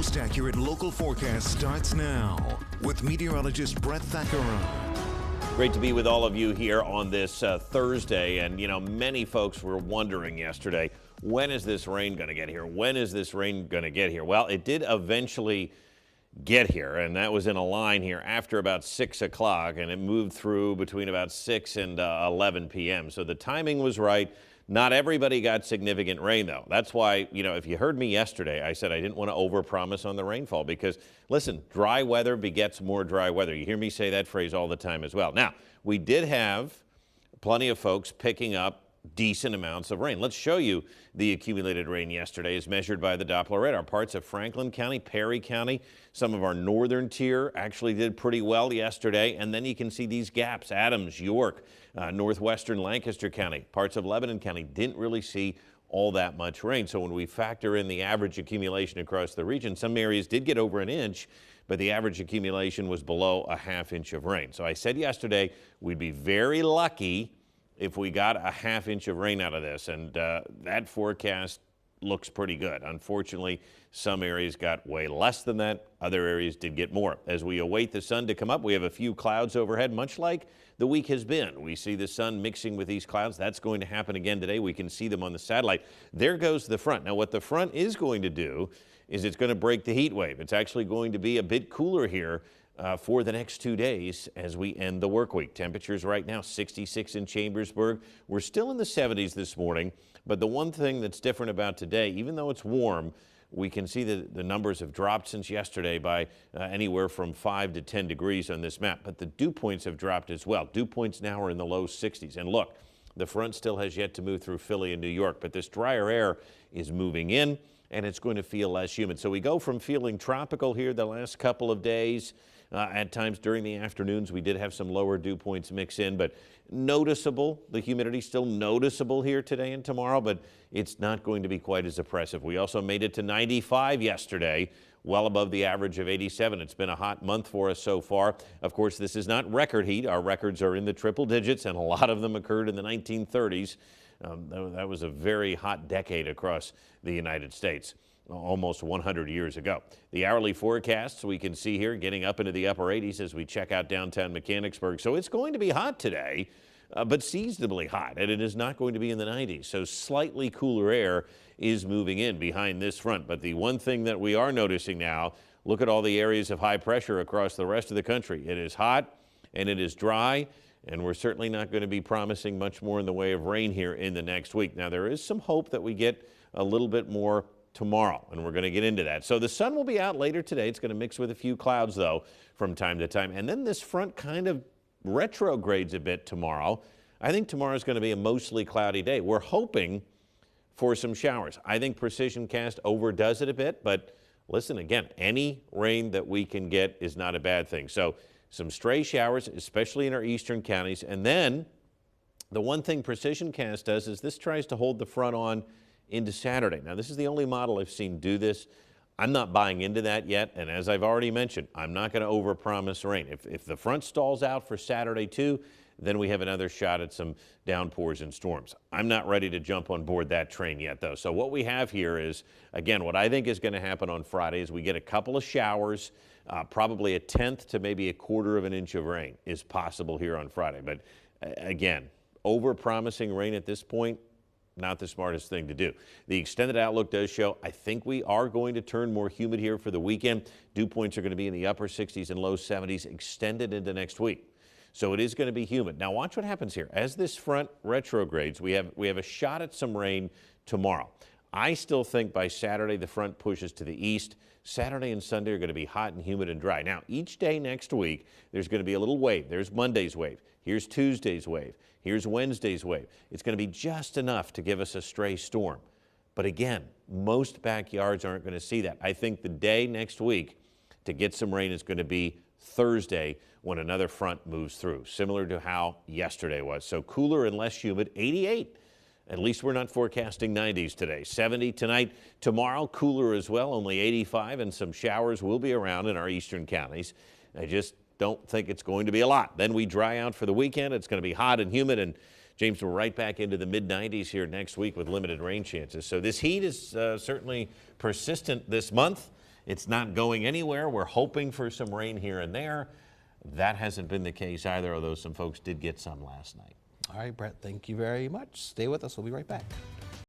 most accurate local forecast starts now with meteorologist Brett Thackeray. Great to be with all of you here on this Thursday. And, you know, many folks were wondering yesterday, when is this rain going to get here? When is this rain going to get here? Well, it did eventually get here, and that was in a line here after about 6 o'clock, and it moved through between about 6 and 11 p.m. So the timing was right. Not everybody got significant rain, though. That's why, you know, if you heard me yesterday, I said I didn't want to overpromise on the rainfall because, listen, dry weather begets more dry weather. You hear me say that phrase all the time as well. Now, we did have plenty of folks picking up decent amounts of rain. Let's show you the accumulated rain yesterday as measured by the Doppler radar. Parts of Franklin County, Perry County, some of our northern tier actually did pretty well yesterday. And then you can see these gaps, Adams, York, northwestern Lancaster County, parts of Lebanon County didn't really see all that much rain. So when we factor in the average accumulation across the region, some areas did get over an inch, but the average accumulation was below a ½ inch of rain. So I said yesterday we'd be very lucky if we got a ½ inch of rain out of this, and that forecast looks pretty good. Unfortunately, some areas got way less than that. Other areas did get more. As we await the sun to come up, we have a few clouds overhead, much like the week has been. We see the sun mixing with these clouds. That's going to happen again today. We can see them on the satellite. There goes the front. Now, what the front is going to do is it's going to break the heat wave. It's actually going to be a bit cooler here for the next 2 days as we end the work week. Temperatures right now 66 in Chambersburg. We're still in the 70s this morning, but the one thing that's different about today, even though it's warm, we can see that the numbers have dropped since yesterday by anywhere from 5 to 10 degrees on this map, but the dew points have dropped as well. Dew points now are in the low 60s. And look, the front still has yet to move through Philly and New York, but this drier air is moving in and it's going to feel less humid. So we go from feeling tropical here the last couple of days. At times during the afternoons, we did have some lower dew points mix in, but noticeable. The humidity still noticeable here today and tomorrow, but it's not going to be quite as oppressive. We also made it to 95 yesterday, well above the average of 87. It's been a hot month for us so far. Of course, this is not record heat. Our records are in the triple digits, and a lot of them occurred in the 1930s. That was a very hot decade across the United States. Almost 100 years ago. The hourly forecasts we can see here getting up into the upper 80s as we check out downtown Mechanicsburg. So it's going to be hot today, but seasonably hot, and it is not going to be in the 90s. So slightly cooler air is moving in behind this front. But the one thing that we are noticing now, look at all the areas of high pressure across the rest of the country. It is hot and it is dry, and we're certainly not going to be promising much more in the way of rain here in the next week. Now, there is some hope that we get a little bit more tomorrow, and we're going to get into that. So the sun will be out later today. It's going to mix with a few clouds, though, from time to time. And then this front kind of retrogrades a bit tomorrow. I think tomorrow is going to be a mostly cloudy day. We're hoping for some showers. I think Precision Cast overdoes it a bit, but listen, again, any rain that we can get is not a bad thing. So some stray showers, especially in our eastern counties. And then the one thing Precision Cast does is this tries to hold the front on into Saturday. Now, this is the only model I've seen do this. I'm not buying into that yet, and as I've already mentioned, I'm not going to overpromise rain. If the front stalls out for Saturday too, then we have another shot at some downpours and storms. I'm not ready to jump on board that train yet, though. So what we have here is, again, what I think is going to happen on Friday is we get a couple of showers, probably 1/10 to maybe 1/4 of an inch of rain is possible here on Friday. But again, overpromising rain at this point, not the smartest thing to do. The extended outlook does show, I think we are going to turn more humid here for the weekend. Dew points are going to be in the upper 60s and low 70s extended into next week. So it is going to be humid. Now watch what happens here. As this front retrogrades, we have a shot at some rain tomorrow. I still think by Saturday the front pushes to the east. Saturday and Sunday are going to be hot and humid and dry. Now, each day next week, there's going to be a little wave. There's Monday's wave. Here's Tuesday's wave. Here's Wednesday's wave. It's going to be just enough to give us a stray storm. But again, most backyards aren't going to see that. I think the day next week to get some rain is going to be Thursday when another front moves through, similar to how yesterday was. So cooler and less humid, 88. At least we're not forecasting 90s today. 70 tonight. Tomorrow, cooler as well, only 85, and some showers will be around in our eastern counties. I just don't think it's going to be a lot. Then we dry out for the weekend. It's going to be hot and humid, and James, we're right back into the mid-90s here next week with limited rain chances. So this heat is certainly persistent this month, it's not going anywhere. We're hoping for some rain here and there. That hasn't been the case either, although some folks did get some last night. All right, Brett, thank you very much. Stay with us. We'll be right back.